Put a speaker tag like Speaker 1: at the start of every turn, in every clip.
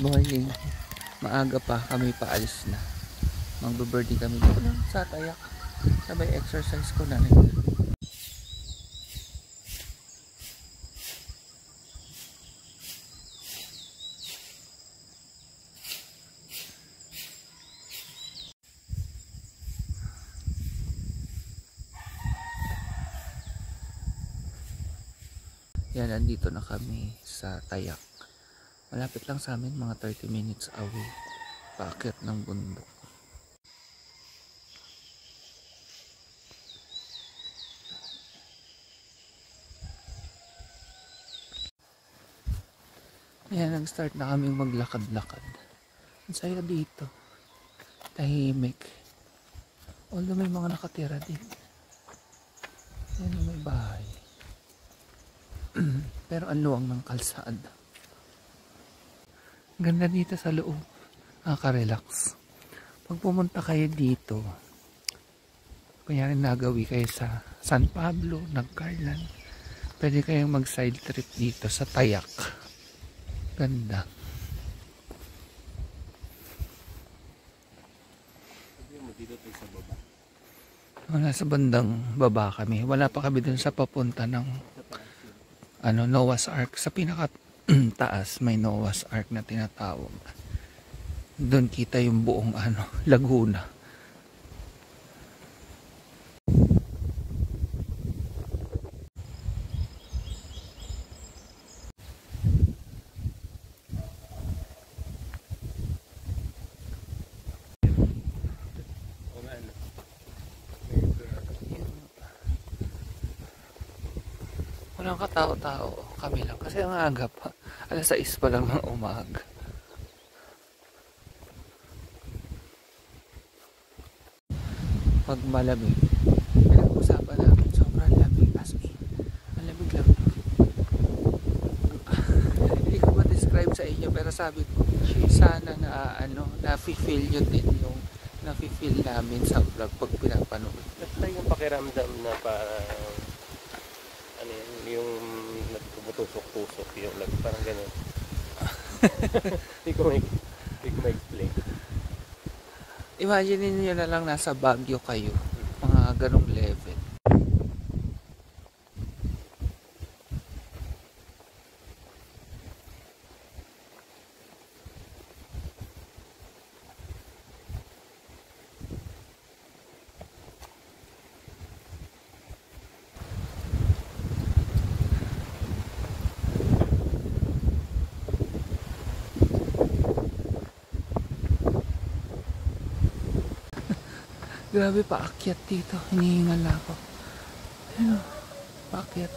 Speaker 1: morning. Maaga pa kami paalis na. Magbe-birthday kami dito lang sa Tayak. Sabay exercise ko na rin. Yan, nandito na kami sa Tayak. Malapit lang sa amin, mga 30 minutes away. Paakyat ng bundok. Yan, nag-start na kaming maglakad-lakad. Ang saya dito. Tahimik. Although may mga nakatira din. Yan, may bahay. Pero ang luwang ng kalsada. Ganda dito sa loob. Nakaka-relax. Pag pumunta kayo dito, kunyari nagawi kayo sa San Pablo, Nagcarlan, pwede kayong mag-side trip dito sa Tayak. Ganda. Wala sa bandang baba kami. Wala pa kami dun sa papunta ng Noah's Ark. Sa pinaka taas may Noah's Ark na tinatawag. Doon kita yung buong Laguna. Walang katao-tao, kami lang. Kasi ang aga pa. Alas 6 pa lang ng umaga. Pag malamig, pinag-usapan namin, sobrang lamig. As in, ang lamig lang. Hindi ko ma-describe sa inyo, pero sabi ko, sana na na-feel nyo din yung na-feel namin sa vlog pag pinapanood.
Speaker 2: Basta yung pakiramdam na parang yung nagtutusok-tusok yung parang gano'n. Hindi ko ma-explain.
Speaker 1: Imagine niyo na lang nasa Baguio kayo, mga ganong level. Grabe, paakyat dito. Hinihingal ako. Ayun, paakyat.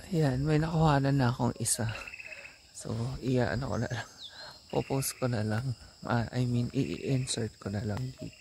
Speaker 1: Ayan, may nakuhanan na akong isa. So, ko na lang. Popost ko na lang. I-insert ko na lang dito.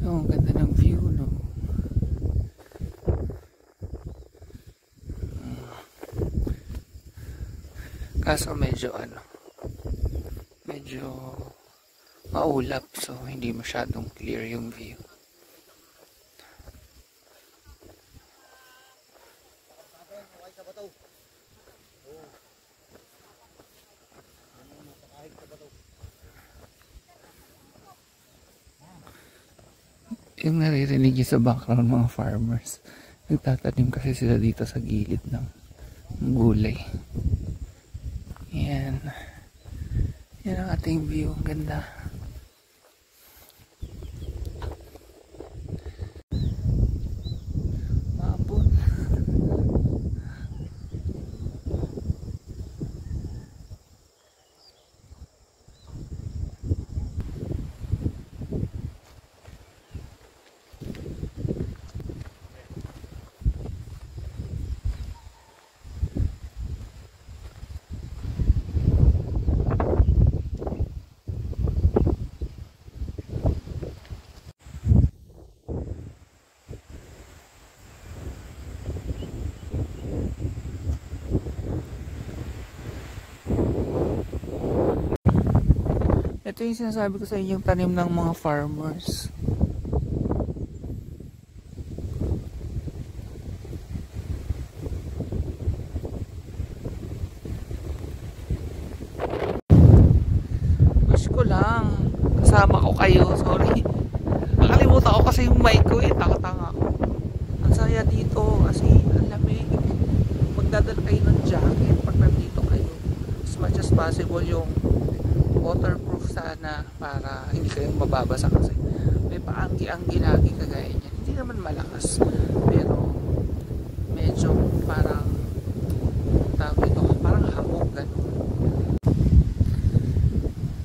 Speaker 1: Oh, ang ganda ng view, no? Kaso medyo maulap, so hindi masyadong clear yung view. Yung naririnig sa background, mga farmers, nagtatanim kasi sila dito sa gilid ng gulay. Yan ang ating view. Ganda. Maabot. Ito yung sinasabi ko sa inyo, yung tanim ng mga farmers. Wish ko lang kasama ko kayo. Sorry, nakalimutan ko kasi yung mic ko eh. Takatanga ko. Ang saya dito kasi ang lamig. Magdadala kayo ng jacket pag nandito kayo. As much as possible yung waterproof sana para hindi kayong mababasa kasi may paanggi-anggi lagi kagaya niyan. Hindi naman malakas pero medyo parang tawag ito, parang hamog ganun.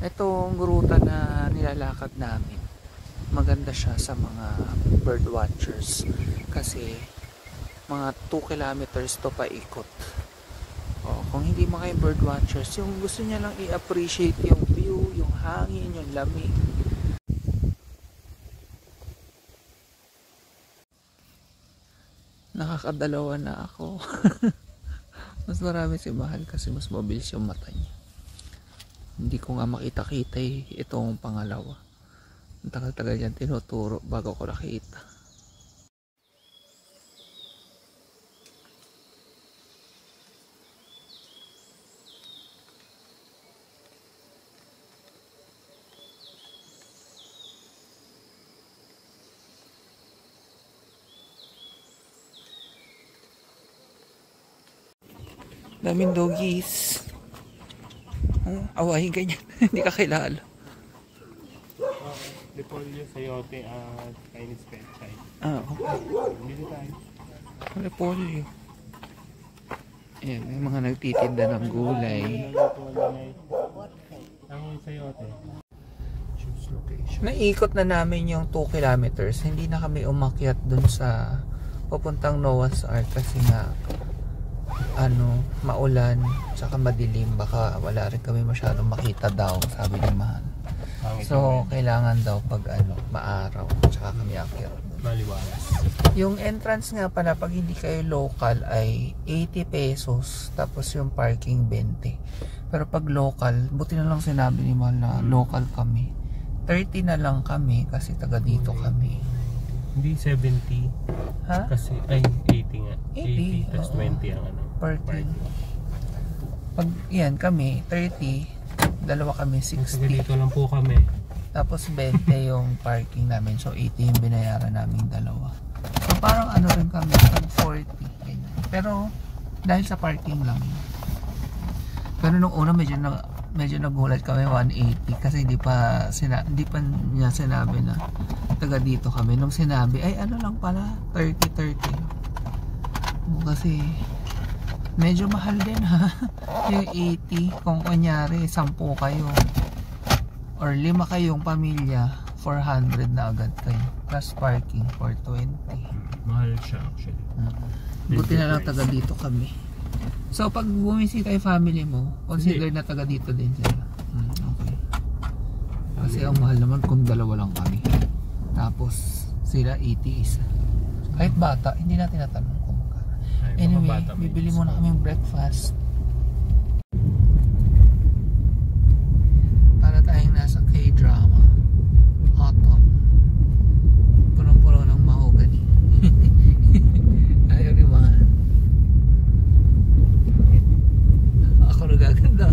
Speaker 1: Itong ruta na nilalakad namin, maganda siya sa mga bird watchers kasi mga 2 kilometers to paikot. Kung hindi mo kayo bird watchers, yung gusto niya lang i-appreciate yung view, yung hangin, yung lamig. Nakakadalawa na ako. Mas marami si Mahal kasi mas mabilis yung mata niya. Hindi ko nga makita-kita itong pangalawa. Ang tagal-tagal yan tinuturo bago ko nakita. Daming doggies. Awahin ganyan. Hindi ka kilala.
Speaker 2: Repolyo, sayote, at Chinese pechay.
Speaker 1: Okay.
Speaker 2: Bili tayo.
Speaker 1: Repolyo. Ayan, may mga nagtitinda ng gulay.
Speaker 2: Ang sayote.
Speaker 1: Naikot na namin yung 2 kilometers. Hindi na kami umakyat dun sa papuntang Noah's Ark kasi nga maulan tsaka madilim, baka wala rin kami masyadong makita daw, sabi ni Mahal. So kailangan daw pag maaraw tsaka kami akyat.
Speaker 2: Maliwalas.
Speaker 1: Yung entrance nga pala pag hindi kayo local ay 80 pesos tapos yung parking 20. Pero pag local, buti na lang sinabi ni Mahal na local kami, 30 na lang kami kasi taga dito kami.
Speaker 2: Hindi 70.
Speaker 1: Ha?
Speaker 2: Kasi ay 80 nga. 80 plus 20 ang
Speaker 1: parking. Pag yan kami 30, dalawa kami 60.
Speaker 2: Dito lang po kami.
Speaker 1: Tapos 20 yung parking namin. So 80 yung binayaran naming dalawa. So parang rin kami 40 ganyan. Pero dahil sa parking lang. Pero nung una medyo nagulat kami 180 kasi hindi pa niya sinabi na taga dito kami. Nung sinabi ay lang pala 30. Kasi medyo mahal din ha. Yung 80 kung kunyari 10 kayo or 5 kayong pamilya, 400 na agad kayo plus parking for 20.
Speaker 2: Mahal siya actually.
Speaker 1: Buti na lang taga dito kami. So pag bumisita yung family mo, consider na taga dito din sila. Okay. Kasi ang mahal naman kung dalawa lang kami. Tapos sila 80 isa. Kahit bata, hindi natin natanong kung magkano. Anyway, bibili muna kami breakfast. Para tayong nasa K-drama. Autumn. Punong-puno ng mahogany. Ayaw ni Mahal. Ako nagaganda.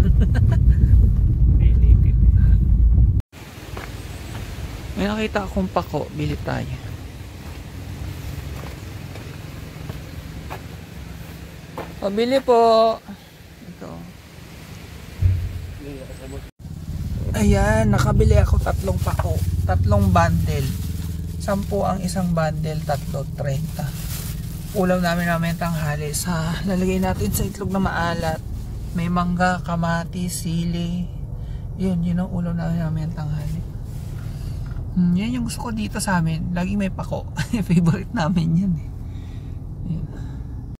Speaker 1: May nakita akong pako, bili tayo. Pabili po. Ito. Ayan, nakabili ako 3 pako, 3 bundle. 10 ang isang bundle, 3.30. Ulam namin tanghali sa lalagay natin sa itlog na maalat. May mangga, kamatis, sili. Yun ang ulam namin tanghali. Yan yung gusto ko dito sa amin. Laging may pako. Favorite namin yan eh.